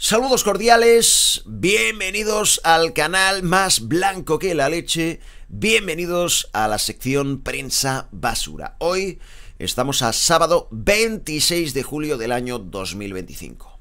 Saludos cordiales, bienvenidos al canal más blanco que la leche, bienvenidos a la sección Prensa Basura. Hoy estamos a sábado 26 de julio del año 2025.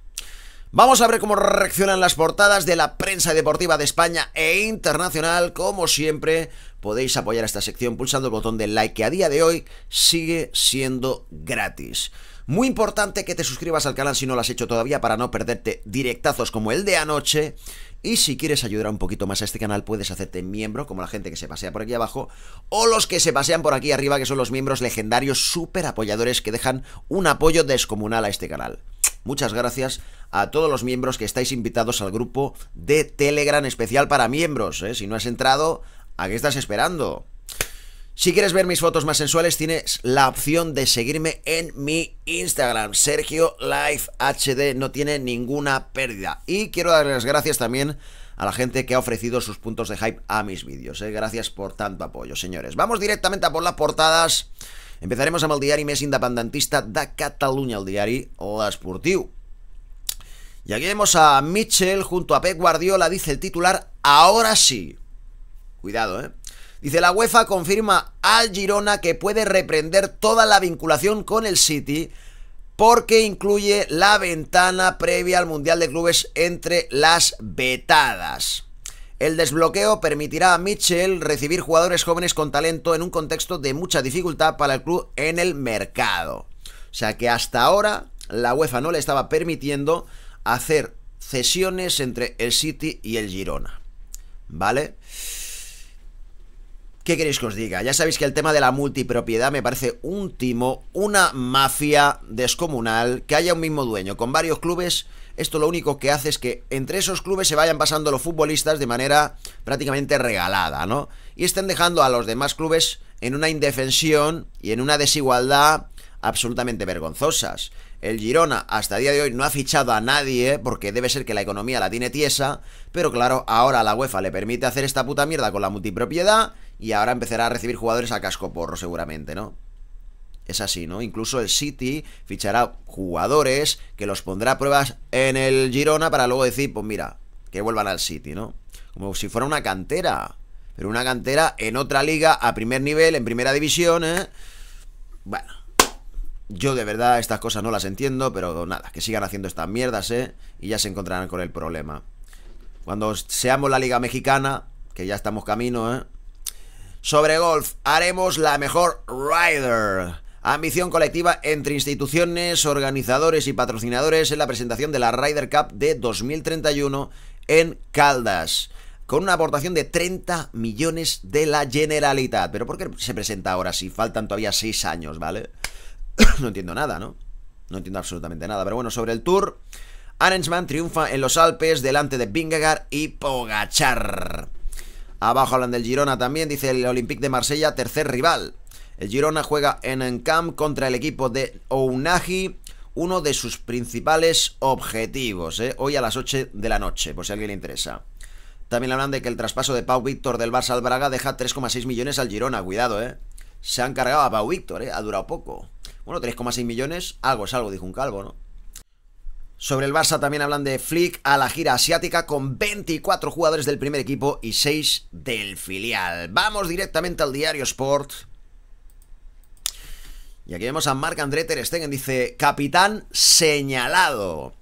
Vamos a ver cómo reaccionan las portadas de la prensa deportiva de España e internacional. Como siempre, podéis apoyar esta sección pulsando el botón del like, que a día de hoy sigue siendo gratis. Muy importante que te suscribas al canal si no lo has hecho todavía para no perderte directazos como el de anoche. Y si quieres ayudar un poquito más a este canal, puedes hacerte miembro, como la gente que se pasea por aquí abajo, o los que se pasean por aquí arriba, que son los miembros legendarios súper apoyadores que dejan un apoyo descomunal a este canal. Muchas gracias a todos los miembros que estáis invitados al grupo de Telegram especial para miembros, ¿eh? Si no has entrado, ¿a qué estás esperando? Si quieres ver mis fotos más sensuales, tienes la opción de seguirme en mi Instagram, Sergio Life HD, no tiene ninguna pérdida. Y quiero dar las gracias también a la gente que ha ofrecido sus puntos de hype a mis vídeos, ¿eh? Gracias por tanto apoyo, señores. Vamos directamente a por las portadas. Empezaremos amb el diari més independentista de Catalunya, el diari L'Esportiu. Y aquí vemos a Mitchell junto a Pep Guardiola, dice el titular, ahora sí. Cuidado, ¿eh? Dice, la UEFA confirma al Girona que puede reprender toda la vinculación con el City porque incluye la ventana previa al Mundial de Clubes entre las vetadas. El desbloqueo permitirá a Mitchell recibir jugadores jóvenes con talento en un contexto de mucha dificultad para el club en el mercado. O sea que hasta ahora la UEFA no le estaba permitiendo hacer cesiones entre el City y el Girona. ¿Vale? ¿Qué queréis que os diga? Ya sabéis que el tema de la multipropiedad me parece un timo, una mafia descomunal, que haya un mismo dueño con varios clubes. Esto lo único que hace es que entre esos clubes se vayan pasando los futbolistas de manera prácticamente regalada, ¿no? Y estén dejando a los demás clubes en una indefensión y en una desigualdad absolutamente vergonzosas. El Girona hasta el día de hoy no ha fichado a nadie porque debe ser que la economía la tiene tiesa, pero claro, ahora la UEFA le permite hacer esta puta mierda con la multipropiedad y ahora empezará a recibir jugadores a cascoporro seguramente, ¿no? Es así, ¿no? Incluso el City fichará jugadores que los pondrá a pruebas en el Girona para luego decir, pues mira, que vuelvan al City, ¿no? Como si fuera una cantera, pero una cantera en otra liga a primer nivel, en primera división, ¿eh? Bueno, yo de verdad estas cosas no las entiendo, pero nada, que sigan haciendo estas mierdas, ¿eh? Y ya se encontrarán con el problema. Cuando seamos la Liga Mexicana, que ya estamos camino, ¿eh? Sobre golf, haremos la mejor Ryder. Ambición colectiva entre instituciones, organizadores y patrocinadores en la presentación de la Ryder Cup de 2031 en Caldas, con una aportación de 30 millones de la Generalitat. ¿Pero por qué se presenta ahora si faltan todavía 6 años, ¿vale? No entiendo nada, ¿no? No entiendo absolutamente nada. Pero bueno, sobre el Tour, Arensman triunfa en los Alpes delante de Vingegaard y Pogačar. Abajo hablan del Girona también, dice el Olympique de Marsella, tercer rival. El Girona juega en Encamp contra el equipo de Ounahi, uno de sus principales objetivos, ¿eh? Hoy a las 8 de la noche, por si a alguien le interesa. También hablan de que el traspaso de Pau Víctor del Barça al Braga deja 3,6 millones al Girona, cuidado, ¿eh? Se han cargado a Pau Víctor, ¿eh? Ha durado poco. Bueno, 3,6 millones, algo es algo, dijo un calvo, ¿no? Sobre el Barça también hablan de Flick a la gira asiática con 24 jugadores del primer equipo y 6 del filial. Vamos directamente al diario Sport. Y aquí vemos a Marc-André Ter Stegen, dice, capitán señalado.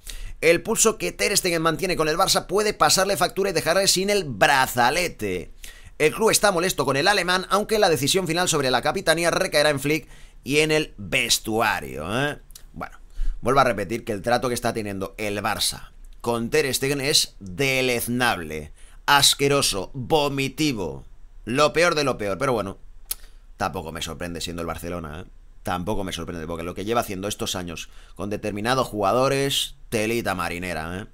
El pulso que Ter Stegen mantiene con el Barça puede pasarle factura y dejarle sin el brazalete. El club está molesto con el alemán, aunque la decisión final sobre la capitanía recaerá en Flick y en el vestuario, ¿eh? Bueno, vuelvo a repetir que el trato que está teniendo el Barça con Ter Stegen es deleznable, asqueroso, vomitivo, lo peor de lo peor. Pero bueno, tampoco me sorprende siendo el Barcelona, ¿eh? Tampoco me sorprende, porque lo que lleva haciendo estos años con determinados jugadores, telita marinera, ¿eh?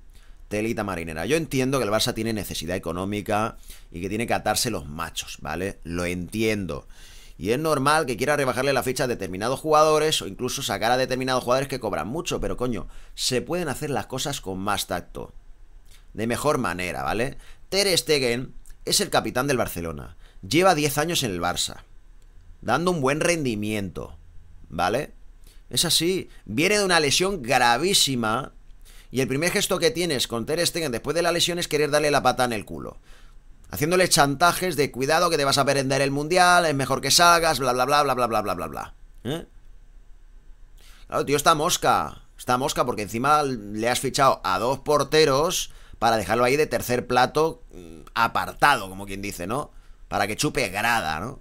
Telita marinera. Yo entiendo que el Barça tiene necesidad económica y que tiene que atarse los machos, ¿vale? Lo entiendo. Y es normal que quiera rebajarle la ficha a determinados jugadores o incluso sacar a determinados jugadores que cobran mucho, pero coño, se pueden hacer las cosas con más tacto, de mejor manera, ¿vale? Ter Stegen es el capitán del Barcelona, lleva 10 años en el Barça, dando un buen rendimiento, ¿vale? Es así, viene de una lesión gravísima Y el primer gesto que tienes con Ter Stegen después de la lesión es querer darle la pata en el culo. Haciéndole chantajes de cuidado que te vas a perder el mundial, es mejor que salgas, bla bla bla bla bla bla bla bla bla. Claro, tío, está mosca. Está mosca porque encima le has fichado a 2 porteros para dejarlo ahí de tercer plato apartado, como quien dice, ¿no? Para que chupe grada, ¿no?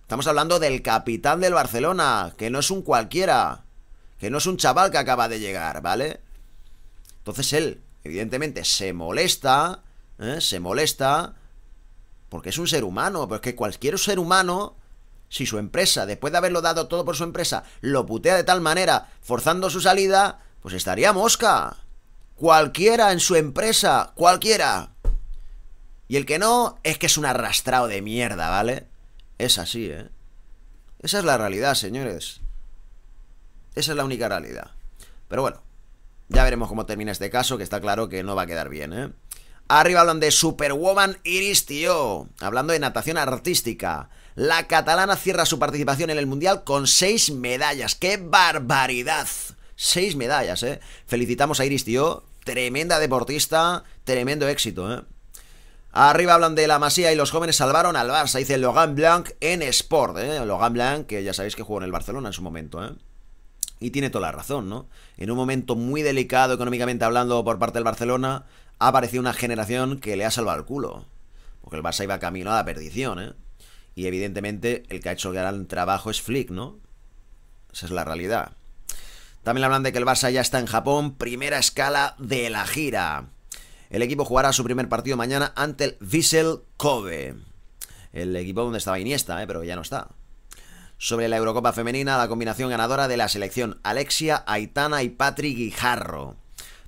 Estamos hablando del capitán del Barcelona, que no es un cualquiera, que no es un chaval que acaba de llegar, ¿vale? Entonces él, evidentemente, se molesta, porque es un ser humano, pero es que cualquier ser humano, si su empresa, después de haberlo dado todo por su empresa, lo putea de tal manera, forzando su salida, pues estaría mosca. Cualquiera en su empresa, cualquiera. Y el que no, es que es un arrastrado de mierda, ¿vale? Es así, ¿eh? Esa es la realidad, señores. Esa es la única realidad. Pero bueno, ya veremos cómo termina este caso, que está claro que no va a quedar bien, ¿eh? Arriba hablan de Superwoman Iris Tío, hablando de natación artística. La catalana cierra su participación en el Mundial con 6 medallas. ¡Qué barbaridad! 6 medallas, ¿eh? Felicitamos a Iris Tío, tremenda deportista, tremendo éxito, ¿eh? Arriba hablan de la Masía y los jóvenes salvaron al Barça, dice Laurent Blanc en Sport, ¿eh? Laurent Blanc, que ya sabéis que jugó en el Barcelona en su momento, ¿eh? Y tiene toda la razón, ¿no? En un momento muy delicado económicamente hablando por parte del Barcelona, ha aparecido una generación que le ha salvado el culo. Porque el Barça iba camino a la perdición, ¿eh? Y evidentemente el que ha hecho el gran trabajo es Flick, ¿no? Esa es la realidad. También hablan de que el Barça ya está en Japón, primera escala de la gira. El equipo jugará su primer partido mañana ante el Vissel Kobe. El equipo donde estaba Iniesta, pero ya no está. Sobre la Eurocopa femenina, la combinación ganadora de la selección: Alexia, Aitana y Patri Guijarro.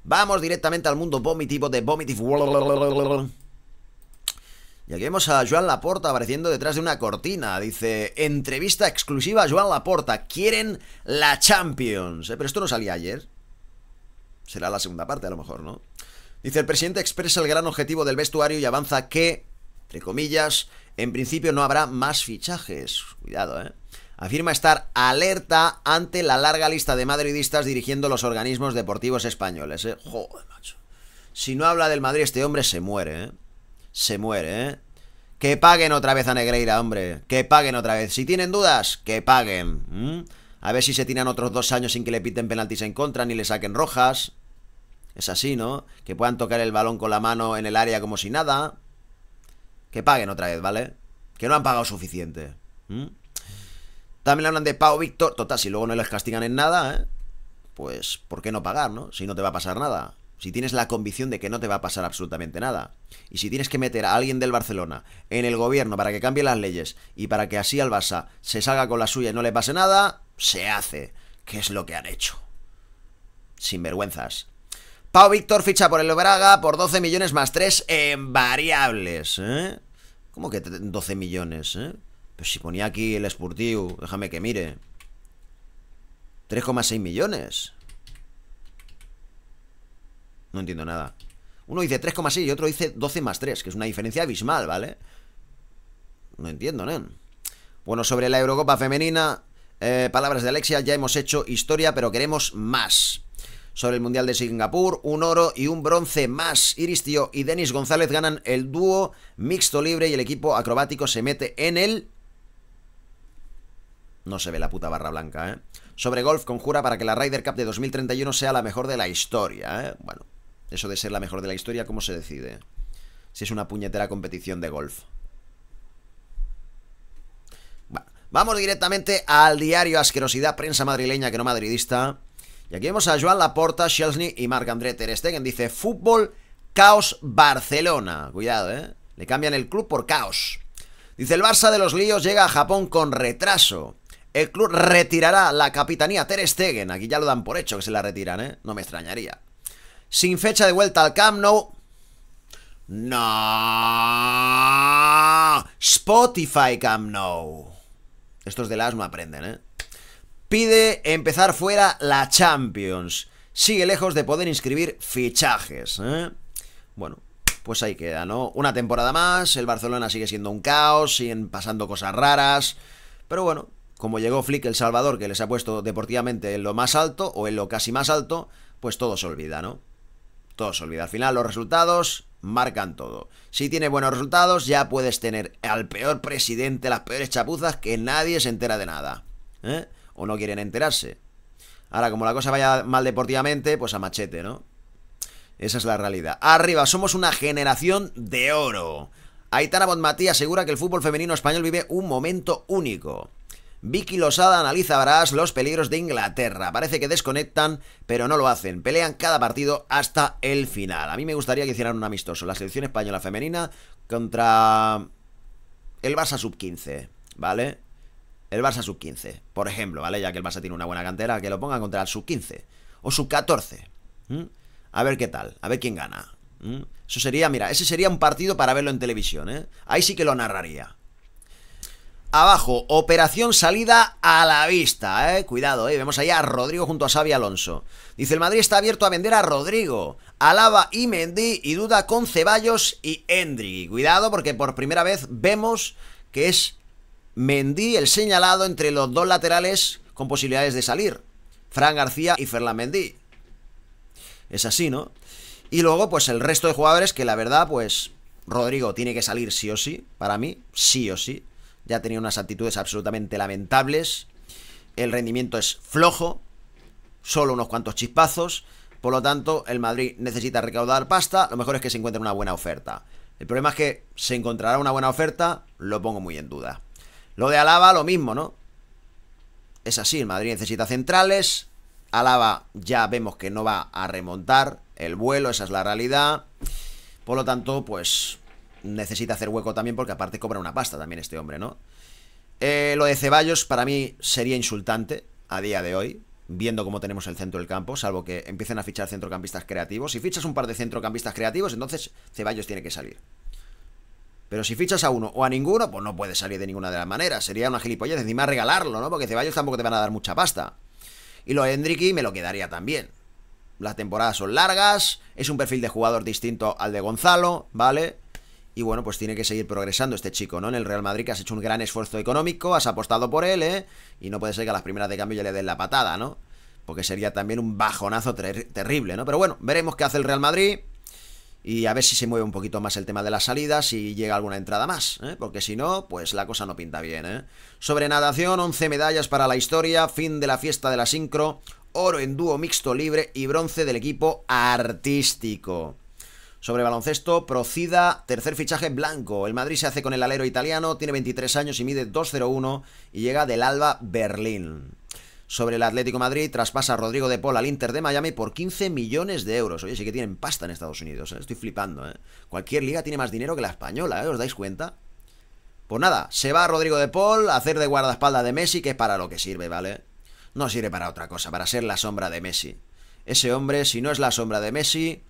Vamos directamente al mundo vomitivo de Vomitive World. Y aquí vemos a Joan Laporta apareciendo detrás de una cortina. Dice, entrevista exclusiva a Joan Laporta. Quieren la Champions. Pero esto no salía ayer. Será la segunda parte a lo mejor, ¿no? Dice, el presidente expresa el gran objetivo del vestuario y avanza que, entre comillas, en principio no habrá más fichajes. Cuidado, ¿eh? Afirma estar alerta ante la larga lista de madridistas dirigiendo los organismos deportivos españoles, ¿eh? Joder, macho. Si no habla del Madrid este hombre se muere, ¿eh? Se muere, ¿eh? Que paguen otra vez a Negreira, hombre. Que paguen otra vez. Si tienen dudas, que paguen. A ver si se tiran otros 2 años sin que le piten penaltis en contra ni le saquen rojas. Es así, ¿no? Que puedan tocar el balón con la mano en el área como si nada. Que paguen otra vez, ¿vale? Que no han pagado suficiente. También hablan de Pau Víctor. Total, si luego no les castigan en nada, ¿eh? Pues, ¿por qué no pagar, no? Si no te va a pasar nada. Si tienes la convicción de que no te va a pasar absolutamente nada. Y si tienes que meter a alguien del Barcelona en el gobierno para que cambie las leyes y para que así al Barça se salga con la suya y no le pase nada, se hace. ¿Qué es lo que han hecho? Sinvergüenzas. Pau Víctor ficha por el Braga por 12 millones más 3 en variables, ¿eh? ¿Cómo que 12 millones, eh? Pues si ponía aquí el Sportiu, déjame que mire. 3,6 millones. No entiendo nada. Uno dice 3,6 y otro dice 12 más 3, que es una diferencia abismal, ¿vale? No entiendo, ¿no? Bueno, sobre la Eurocopa femenina, palabras de Alexia, ya hemos hecho historia, pero queremos más. Sobre el Mundial de Singapur, un oro y un bronce más. Iris Tío y Denis González ganan el dúo mixto libre y el equipo acrobático se mete en el... No se ve la puta barra blanca, ¿eh? Sobre golf, conjura para que la Ryder Cup de 2031 sea la mejor de la historia, ¿eh? Bueno, eso de ser la mejor de la historia, ¿cómo se decide? Si es una puñetera competición de golf. Bueno, vamos directamente al diario Asquerosidad, prensa madrileña que no madridista. Y aquí vemos a Joan Laporta, Szczęsny y Marc-André Ter Stegen. Dice, fútbol, caos, Barcelona. Cuidado, ¿eh? Le cambian el club por caos. Dice, el Barça de los líos llega a Japón con retraso. El club retirará la capitanía Ter Stegen. Aquí ya lo dan por hecho que se la retiran, ¿eh? No me extrañaría. Sin fecha de vuelta al Camp Nou. No. Spotify Camp Nou. Estos de las no aprenden, ¿eh? Pide empezar fuera la Champions. Sigue lejos de poder inscribir fichajes, ¿eh? Bueno, pues ahí queda, ¿no? Una temporada más, el Barcelona sigue siendo un caos, siguen pasando cosas raras. Pero bueno, como llegó Flick El Salvador, que les ha puesto deportivamente en lo más alto, o en lo casi más alto, pues todo se olvida, ¿no? todo se olvida. Al final los resultados marcan todo. Si tienes buenos resultados, ya puedes tener al peor presidente, las peores chapuzas, que nadie se entera de nada, ¿eh? O no quieren enterarse. Ahora, como la cosa vaya mal deportivamente, pues a machete, ¿no? Esa es la realidad. Arriba, somos una generación de oro. Aitana Bonmatí asegura que el fútbol femenino español vive un momento único. Vicky Losada analiza Brás los peligros de Inglaterra. Parece que desconectan, pero no lo hacen. Pelean cada partido hasta el final. A mí me gustaría que hicieran un amistoso. La selección española femenina contra el Barça sub-15, ¿vale? El Barça sub-15, por ejemplo, ¿vale? Ya que el Barça tiene una buena cantera, que lo pongan contra el sub-15 o sub-14. A ver qué tal, a ver quién gana. Eso sería, mira, ese sería un partido para verlo en televisión, ¿eh? Ahí sí que lo narraría. Abajo, operación salida a la vista, cuidado, vemos ahí a Rodrigo junto a Xabi Alonso. Dice, el Madrid está abierto a vender a Rodrigo, Alaba y Mendy, y duda con Ceballos y Endrick. Cuidado, porque por primera vez vemos que es Mendy el señalado entre los dos laterales con posibilidades de salir, Fran García y Ferland Mendy. Es así, ¿no? Y luego, pues el resto de jugadores que la verdad, pues Rodrigo tiene que salir sí o sí, para mí, sí o sí. Ya tenía unas actitudes absolutamente lamentables. El rendimiento es flojo, solo unos cuantos chispazos. Por lo tanto, el Madrid necesita recaudar pasta. Lo mejor es que se encuentre una buena oferta. El problema es que se encontrará una buena oferta, lo pongo muy en duda. Lo de Alaba, lo mismo, ¿no? Es así, el Madrid necesita centrales. Alaba ya vemos que no va a remontar el vuelo, esa es la realidad. Por lo tanto, pues necesita hacer hueco también, porque aparte cobra una pasta también este hombre, ¿no? Lo de Ceballos para mí sería insultante a día de hoy, viendo cómo tenemos el centro del campo, salvo que empiecen a fichar centrocampistas creativos. Si fichas un par de centrocampistas creativos, entonces Ceballos tiene que salir. Pero si fichas a uno o a ninguno, pues no puede salir de ninguna de las maneras. Sería una gilipollez, encima regalarlo, ¿no? Porque Ceballos tampoco te van a dar mucha pasta. Y lo de Endrick me lo quedaría también. Las temporadas son largas, es un perfil de jugador distinto al de Gonzalo, ¿vale? Y bueno, pues tiene que seguir progresando este chico, ¿no? En el Real Madrid, que has hecho un gran esfuerzo económico, has apostado por él, ¿eh? Y no puede ser que a las primeras de cambio ya le den la patada, ¿no? Porque sería también un bajonazo terrible, ¿no? Pero bueno, veremos qué hace el Real Madrid. Y a ver si se mueve un poquito más el tema de las salidas, si llega alguna entrada más, ¿eh? Porque si no, pues la cosa no pinta bien, ¿eh? Sobre natación, 11 medallas para la historia, fin de la fiesta de la sincro, oro en dúo mixto libre y bronce del equipo artístico. Sobre baloncesto, Procida, tercer fichaje blanco. El Madrid se hace con el alero italiano, tiene 23 años y mide 2,01 y llega del Alba Berlín. Sobre el Atlético Madrid, traspasa a Rodrigo de Paul al Inter de Miami por 15 millones de euros. Oye, sí que tienen pasta en Estados Unidos, ¿eh? Estoy flipando, ¿eh? Cualquier liga tiene más dinero que la española, ¿eh? ¿Os dais cuenta? Pues nada, se va Rodrigo de Paul a hacer de guardaespaldas de Messi, que es para lo que sirve, ¿vale? No sirve para otra cosa, para ser la sombra de Messi. Ese hombre, si no es la sombra de Messi,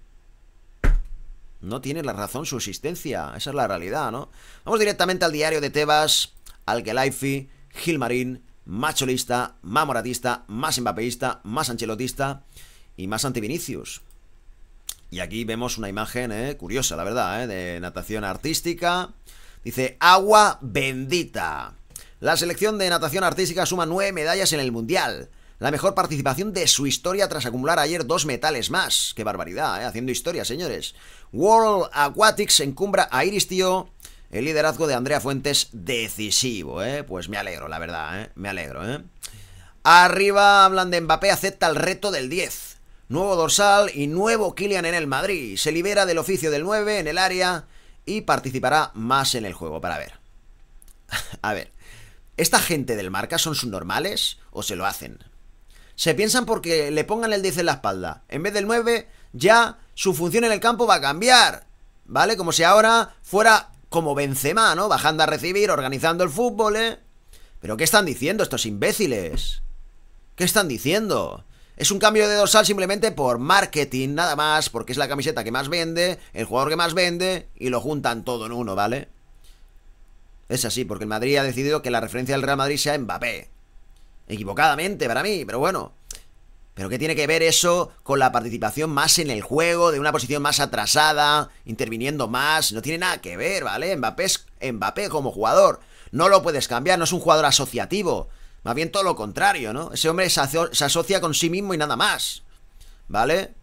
no tiene la razón su existencia. Esa es la realidad, ¿no? Vamos directamente al diario de Tebas, al Khelaifi, Gilmarín, más cholista, más moratista, más mbapeísta, más ancelotista y más anti-Vinicius. Y aquí vemos una imagen curiosa, la verdad, de natación artística. Dice, agua bendita. La selección de natación artística suma 9 medallas en el Mundial. La mejor participación de su historia tras acumular ayer 2 metales más. ¡Qué barbaridad, haciendo historia, señores! World Aquatics encumbra a Iris Tío. El liderazgo de Andrea Fuentes decisivo, Pues me alegro, la verdad, me alegro, Arriba hablan de Mbappé, acepta el reto del 10. Nuevo dorsal y nuevo Kylian en el Madrid. Se libera del oficio del 9 en el área y participará más en el juego. Para ver. A ver. ¿Esta gente del Marca son subnormales o se lo hacen? Se piensan porque le pongan el 10 en la espalda. En vez del 9, ya su función en el campo va a cambiar. ¿Vale? Como si ahora fuera como Benzema, ¿no? Bajando a recibir, organizando el fútbol, ¿Pero qué están diciendo estos imbéciles? ¿Qué están diciendo? Es un cambio de dorsal simplemente por marketing, nada más, porque es la camiseta que más vende, el jugador que más vende, y lo juntan todo en uno, ¿vale? Es así, porque el Madrid ha decidido que la referencia del Real Madrid sea Mbappé. Equivocadamente para mí, pero bueno. ¿Pero qué tiene que ver eso con la participación más en el juego, de una posición más atrasada, interviniendo más? No tiene nada que ver, ¿vale? Mbappé es Mbappé como jugador. No lo puedes cambiar, no es un jugador asociativo. Más bien todo lo contrario, ¿no? Ese hombre se asocia con sí mismo y nada más, ¿vale?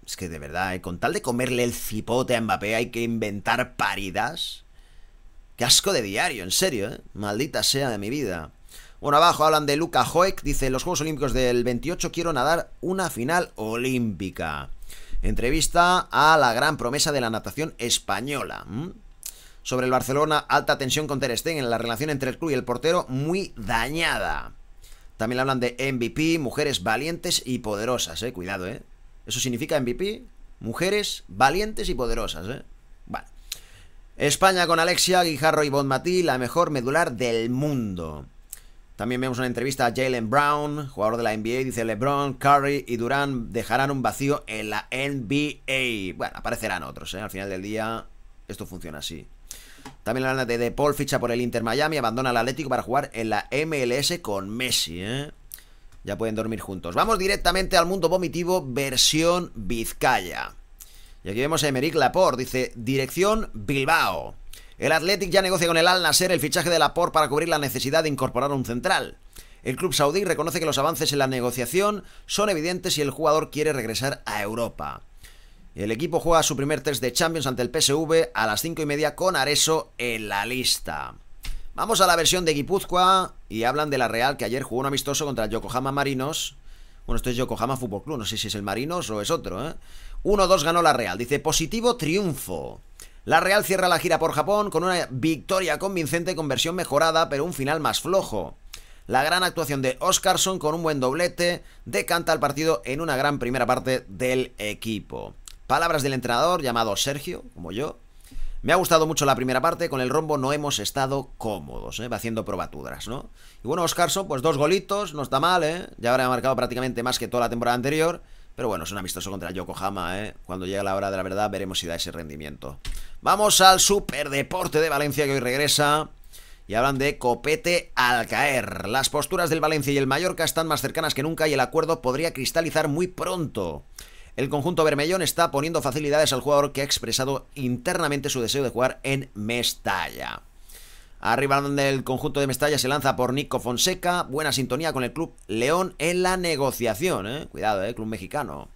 Es que de verdad, con tal de comerle el cipote a Mbappé hay que inventar paridas. Qué asco de diario, en serio, ¿eh? Maldita sea de mi vida. Bueno, abajo hablan de Luka Joek. Dice, en los Juegos Olímpicos del 28 quiero nadar una final olímpica. Entrevista a la gran promesa de la natación española. Sobre el Barcelona, alta tensión con Ter Stegen. La relación entre el club y el portero muy dañada. También hablan de MVP, mujeres valientes y poderosas, cuidado, Eso significa MVP, mujeres valientes y poderosas, Vale. España con Alexia, Guijarro y Bonmatí, la mejor medular del mundo. También vemos una entrevista a Jaylen Brown, jugador de la NBA. Dice, LeBron, Curry y Durant dejarán un vacío en la NBA. Bueno, aparecerán otros, Al final del día esto funciona así. También hablan de Paul, ficha por el Inter Miami, abandona el Atlético para jugar en la MLS con Messi, Ya pueden dormir juntos. Vamos directamente al mundo vomitivo versión Vizcaya. Y aquí vemos a Aymeric Laporte. Dice, dirección Bilbao. El Athletic ya negocia con el Al Nassr el fichaje de Laporte para cubrir la necesidad de incorporar un central. El club saudí reconoce que los avances en la negociación son evidentes y el jugador quiere regresar a Europa. El equipo juega su primer test de Champions ante el PSV a las 5:30 con Areso en la lista. Vamos a la versión de Guipúzcoa y hablan de la Real, que ayer jugó un amistoso contra el Yokohama Marinos. Bueno, esto es Yokohama Fútbol Club, no sé si es el Marinos o es otro, 1-2 ganó la Real. Dice, positivo triunfo. La Real cierra la gira por Japón con una victoria convincente con versión mejorada, pero un final más flojo. La gran actuación de Óscarson con un buen doblete decanta el partido en una gran primera parte del equipo. Palabras del entrenador, llamado Sergio, como yo. Me ha gustado mucho la primera parte, con el rombo no hemos estado cómodos, va haciendo probaturas, ¿no? Y bueno, Óscarson, pues 2 golitos, no está mal, ya habrá marcado prácticamente más que toda la temporada anterior. Pero bueno, es un amistoso contra el Yokohama, Cuando llegue la hora de la verdad veremos si da ese rendimiento. Vamos al Superdeporte de Valencia, que hoy regresa. Y hablan de copete al caer. Las posturas del Valencia y el Mallorca están más cercanas que nunca y el acuerdo podría cristalizar muy pronto. El conjunto bermellón está poniendo facilidades al jugador, que ha expresado internamente su deseo de jugar en Mestalla. Arriba del conjunto de Mestalla se lanza por Nico Fonseca. Buena sintonía con el club León en la negociación, Cuidado, club mexicano.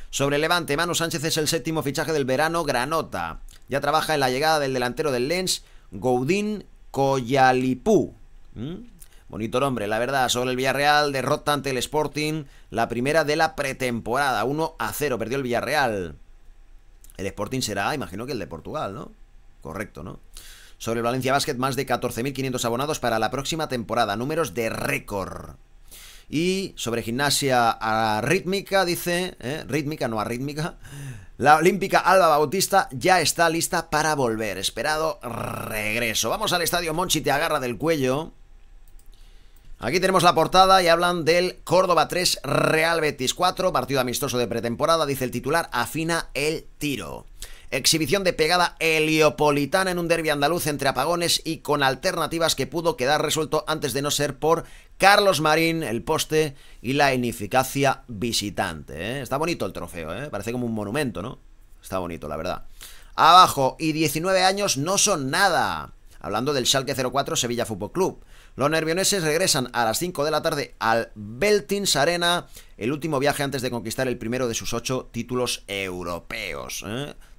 Sobre el Levante, Manu Sánchez es el séptimo fichaje del verano granota. Ya trabaja en la llegada del delantero del Lens, Goudin Koyalipú. Bonito nombre, la verdad. Sobre el Villarreal, derrota ante el Sporting, la primera de la pretemporada. 1-0, perdió el Villarreal. El Sporting será, imagino que el de Portugal, ¿no? Correcto, ¿no? Sobre el Valencia Basket, más de 14.500 abonados para la próxima temporada. Números de récord. Y sobre Gimnasia Arrítmica, dice... Rítmica, no arrítmica. La olímpica Alba Bautista ya está lista para volver. Esperado regreso. Vamos al estadio Monchi, te agarra del cuello. Aquí tenemos la portada y hablan del Córdoba 3, Real Betis 4. Partido amistoso de pretemporada, dice el titular, afina el tiro. Exhibición de pegada heliopolitana en un derbi andaluz entre apagones y con alternativas que pudo quedar resuelto antes de no ser por Carlos Marín, el poste y la ineficacia visitante. Está bonito el trofeo, parece como un monumento, ¿no? Está bonito, la verdad. Abajo, y 19 años no son nada. Hablando del Schalke 04 Sevilla Fútbol Club. Los nervioneses regresan a las 5 de la tarde al Veltins Arena, el último viaje antes de conquistar el primero de sus 8 títulos europeos,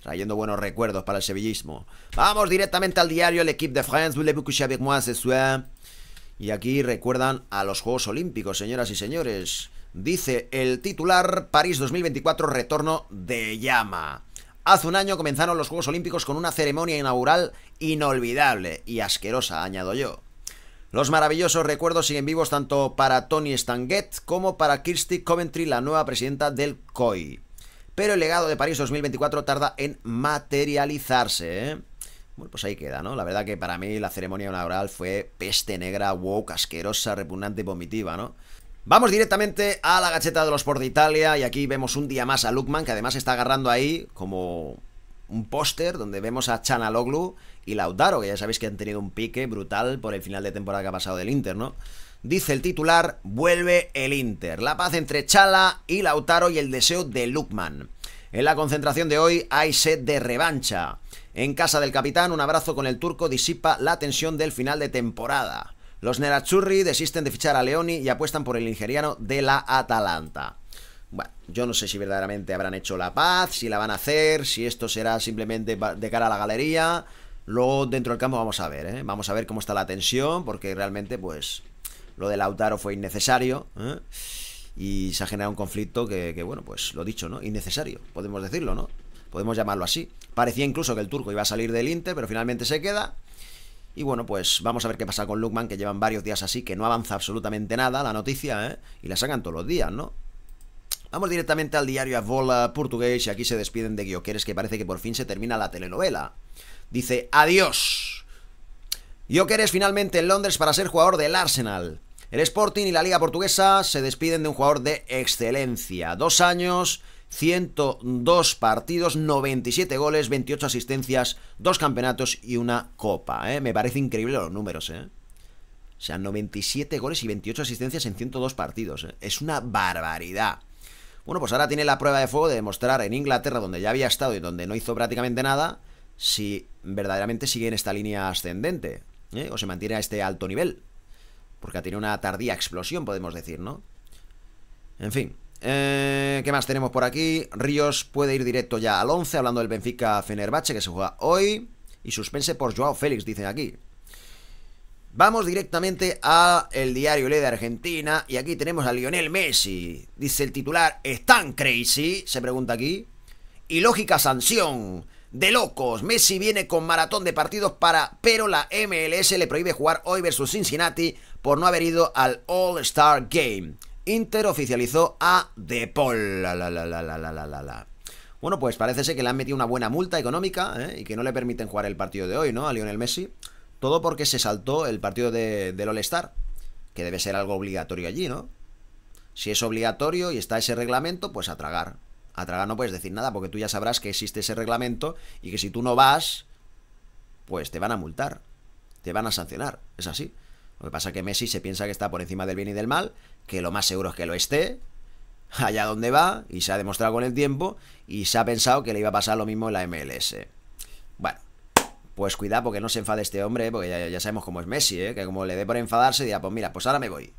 trayendo buenos recuerdos para el sevillismo. Vamos directamente al diario L'Équipe de France. Voulez-vous coucher avec moi ce soir? Y aquí recuerdan a los Juegos Olímpicos, señoras y señores. Dice el titular, París 2024, retorno de llama. Hace un año comenzaron los Juegos Olímpicos con una ceremonia inaugural inolvidable y asquerosa, añado yo. Los maravillosos recuerdos siguen vivos tanto para Tony Stanguet como para Kirsty Coventry, la nueva presidenta del COI. Pero el legado de París 2024 tarda en materializarse, Bueno, pues ahí queda, ¿no? La verdad que para mí la ceremonia inaugural fue peste negra, woke, asquerosa, repugnante y vomitiva, ¿no? Vamos directamente a la Gaceta de los Sport de Italia y aquí vemos un día más a Lookman, que además está agarrando ahí como un póster donde vemos a Çalhanoğlu y Lautaro, que ya sabéis que han tenido un pique brutal por el final de temporada que ha pasado del Inter, ¿no? Dice el titular, vuelve el Inter. La paz entre Chala y Lautaro y el deseo de Lookman. En la concentración de hoy hay sed de revancha. En casa del capitán, un abrazo con el turco disipa la tensión del final de temporada. Los nerazzurri desisten de fichar a Leoni y apuestan por el nigeriano de la Atalanta. Bueno, yo no sé si verdaderamente habrán hecho la paz, si la van a hacer, si esto será simplemente de cara a la galería. Luego dentro del campo vamos a ver, ¿eh? Vamos a ver cómo está la tensión, porque realmente pues lo de Lautaro fue innecesario, ¿eh? Y se ha generado un conflicto que, bueno, pues lo dicho, ¿no? Innecesario, podemos decirlo, ¿no? Podemos llamarlo así. Parecía incluso que el turco iba a salir del Inter, pero finalmente se queda. Y bueno, pues vamos a ver qué pasa con Lookman, que llevan varios días así, que no avanza absolutamente nada la noticia, ¿eh? Y la sacan todos los días, ¿no? Vamos directamente al diario AS portugués y aquí se despiden de Gyökeres, que parece que por fin se termina la telenovela. Dice, adiós. Gyökeres finalmente en Londres para ser jugador del Arsenal. El Sporting y la Liga Portuguesa se despiden de un jugador de excelencia. 2 años, 102 partidos, 97 goles, 28 asistencias, 2 campeonatos y una copa, ¿eh? Me parece increíble los números, ¿eh? O sea, 97 goles y 28 asistencias en 102 partidos, ¿eh? Es una barbaridad. Bueno, pues ahora tiene la prueba de fuego de demostrar en Inglaterra, donde ya había estado y donde no hizo prácticamente nada, si verdaderamente sigue en esta línea ascendente, ¿eh? O se mantiene a este alto nivel. Porque ha tenido una tardía explosión, podemos decir, ¿no? En fin. ¿Qué más tenemos por aquí? Ríos puede ir directo ya al 11, hablando del Benfica-Fenerbahce, que se juega hoy. Y suspense por Joao Félix, dicen aquí. Vamos directamente a el diario Le de Argentina. Y aquí tenemos a Lionel Messi. Dice el titular, ¿están crazy? Se pregunta aquí. Y lógica sanción. De locos, Messi viene con maratón de partidos pero la MLS le prohíbe jugar hoy versus Cincinnati por no haber ido al All-Star Game. Inter oficializó a De Paul. Bueno, pues parece ser que le han metido una buena multa económica, ¿eh? Y que no le permiten jugar el partido de hoy, ¿no? A Lionel Messi. Todo porque se saltó el partido del All-Star, que debe ser algo obligatorio allí, ¿no? Si es obligatorio y está ese reglamento, pues a tragar. A tragar no puedes decir nada, porque tú ya sabrás que existe ese reglamento y que si tú no vas, pues te van a multar, te van a sancionar, es así. Lo que pasa es que Messi se piensa que está por encima del bien y del mal, que lo más seguro es que lo esté, allá donde va, y se ha demostrado con el tiempo, y se ha pensado que le iba a pasar lo mismo en la MLS. Bueno, pues cuidado porque no se enfade este hombre, porque ya sabemos cómo es Messi, que como le dé por enfadarse, dirá, pues mira, pues ahora me voy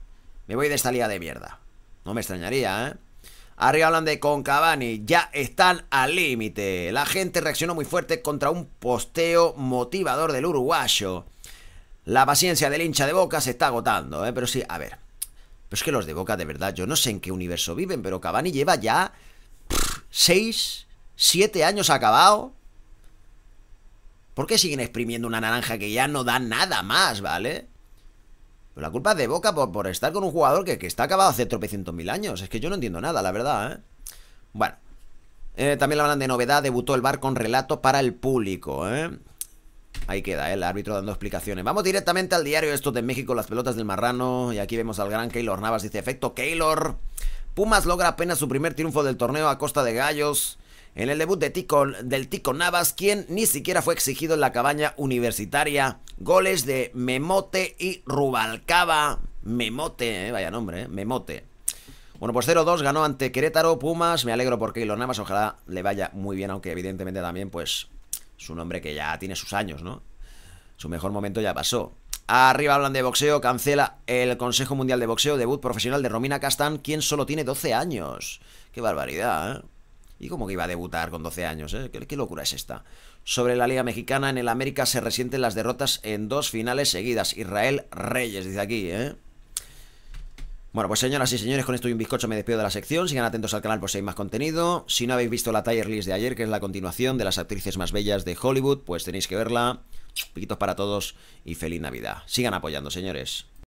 de esta liga de mierda. No me extrañaría, ¿eh? Arriba hablan de con Cavani, ya están al límite. La gente reaccionó muy fuerte contra un posteo motivador del uruguayo. La paciencia del hincha de Boca se está agotando, pero sí, a ver. Pero es que los de Boca, de verdad, yo no sé en qué universo viven, pero Cavani lleva ya 6, 7 años acabado. ¿Por qué siguen exprimiendo una naranja que ya no da nada más, ¿vale? Pero la culpa es de Boca por estar con un jugador que está acabado hace tropecientos mil años. Es que yo no entiendo nada, la verdad, ¿eh? Bueno. También le hablan de novedad. Debutó el VAR con relato para el público, ¿eh? Ahí queda, el árbitro dando explicaciones. Vamos directamente al diario esto de México, las pelotas del marrano. Y aquí vemos al gran Keylor Navas. Dice, efecto Keylor. Pumas logra apenas su primer triunfo del torneo a costa de Gallos. En el debut del Tico Navas, quien ni siquiera fue exigido en la cabaña universitaria. Goles de Memote y Rubalcaba. Memote, vaya nombre, Memote. Bueno, pues 0-2 ganó ante Querétaro. Pumas, me alegro por Keylor Navas. Ojalá le vaya muy bien, aunque evidentemente también, pues, es un hombre que ya tiene sus años, ¿no? Su mejor momento ya pasó. Arriba hablan de boxeo. Cancela el Consejo Mundial de Boxeo debut profesional de Romina Castán, quien solo tiene 12 años. Qué barbaridad, ¿eh? ¿Y cómo que iba a debutar con 12 años, eh? ¿Qué locura es esta? Sobre la Liga Mexicana, en el América se resienten las derrotas en 2 finales seguidas. Israel Reyes, dice aquí, ¿eh? Bueno, pues señoras y señores, con esto y un bizcocho me despido de la sección. Sigan atentos al canal por si hay más contenido. Si no habéis visto la tier list de ayer, que es la continuación de las actrices más bellas de Hollywood, pues tenéis que verla. Piquitos para todos y feliz Navidad. Sigan apoyando, señores.